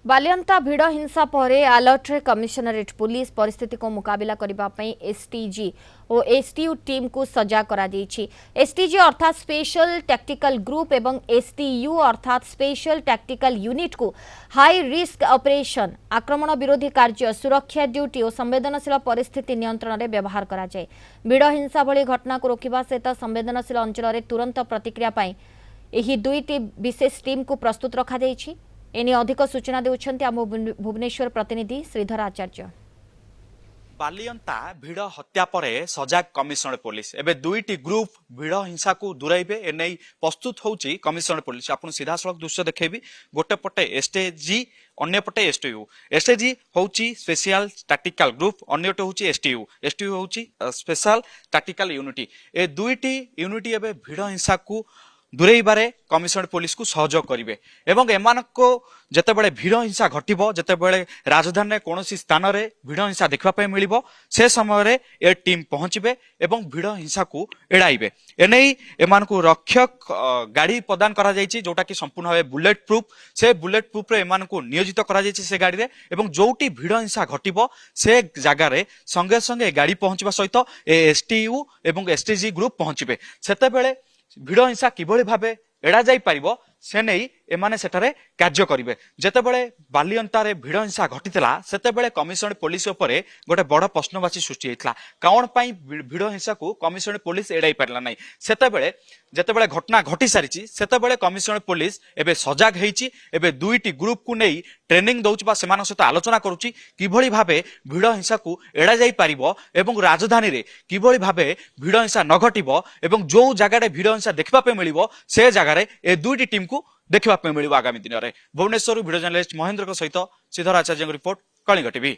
बालियंता भिड़ हिंसा पर अलर्ट रे कमिशनरेट पुलिस परिस्थिति को मुकाबला करने एसटीजी और एसटीयू टीम को सजा करा दी। एसटीजी अर्थात स्पेशल टैक्टिकल ग्रुप एवं एसटीयू अर्थात स्पेशल टैक्टिकल यूनिट को हाई रिस्क ऑपरेशन आक्रमण विरोधी कार्य सुरक्षा ड्यूटी और संवेदनशील परिस्थिति नियंत्रण में व्यवहार करा जाए। भिड़ हिंसा भली घटना को रोकवा सहित संवेदनशील अंचल में तुरंत प्रतिक्रिया पाई एही दुईटी विशेष टीम को प्रस्तुत रखा जाइछि। एने अधिक सूचना देउछन्ति आम भुवनेश्वर प्रतिनिधि श्रीधर आचार्य। बालियंता भिड़ हत्या पर सजाग कमिशनर पुलिस एबे दुईटी ग्रुप भिड़ हिंसा को दूरेबे एने प्रस्तुत होउची कमिशनर पुलिस। आपन सीधा सड़क दृश्य देखेबी गोटे पटे एसटीजी अन्य पटे एसटीयू। एसटीजी होउची स्पेशल टैक्टिकल ग्रुप अन्यटे होउची एसटीयू। एसटीयू होउची स्पेशल टैक्टिकल यूनिटी। ए दुईटी यूनिटी एबे भिड़ हिंसा को दूरेबारे कमिशनर पुलिस को सहयोग करेंगे एवं एमानको जेतेबेले भिड़ हिंसा घटिबो जेतेबेले राजधानी कोनोसी स्थान रे भिड़ हिंसा देखबा पय मिलिबो से समय रे ए टीम पहुंचबे एवं भिड़ हिंसा को एड़ाइबे। एनेई एमानको रक्षक गाड़ी प्रदान करा जायछि जोटा कि संपूर्ण भाबे बुलेट प्रूफ। से बुलेट प्रूफ रे एमानको नियोजित करा जायछि से गाड़ी रे एवं जोटी भिड़ हिंसा घटिबो से जगह रे संगे संगे गाड़ी पहुंचबा सहित एसटीयू एवं एसटीजी ग्रुप पहुंचबे। सेतेबेले भिड़ हिंसा किभली भाबे एड़ा जाई परिबो से नहीं एमाने सेठारे कार्य करिवे। जेतेबेले बालियंतारे भिड़ हिंसा घटितला सेतेबेले कमिशनर पुलिस उपरे गोटे बड़ प्रश्नवाची सृष्टि हेतला काउन पई भिड़ हिंसा को कमिशनर पुलिस एड़ाई पारला नै। सेतेबेले जेतेबेले घटना घटी सारिछि सेतेबेले कमिशनर पुलिस एबे सजाग हेछि एबे दुईटी ग्रुप को नै ट्रेनिंग दउछि बा सेमान सहित आलोचना करूछि किभली भाबे भिड़ हिंसा को एड़ा जाई परिबो एवं राजधानी रे किभली भाबे भिड़ हिंसा न घटिबो एवं जो जगह रे भिड़ हिंसा देखबा पे मिलिबो से जगह रे ए दुईटी टीम को देखा मिल आगामी दिन में। भुवनेश्वर भिडियो जर्नलिस्ट महेंद्र सहित श्रीधर आचार्य रिपोर्ट कलिंग टीवी।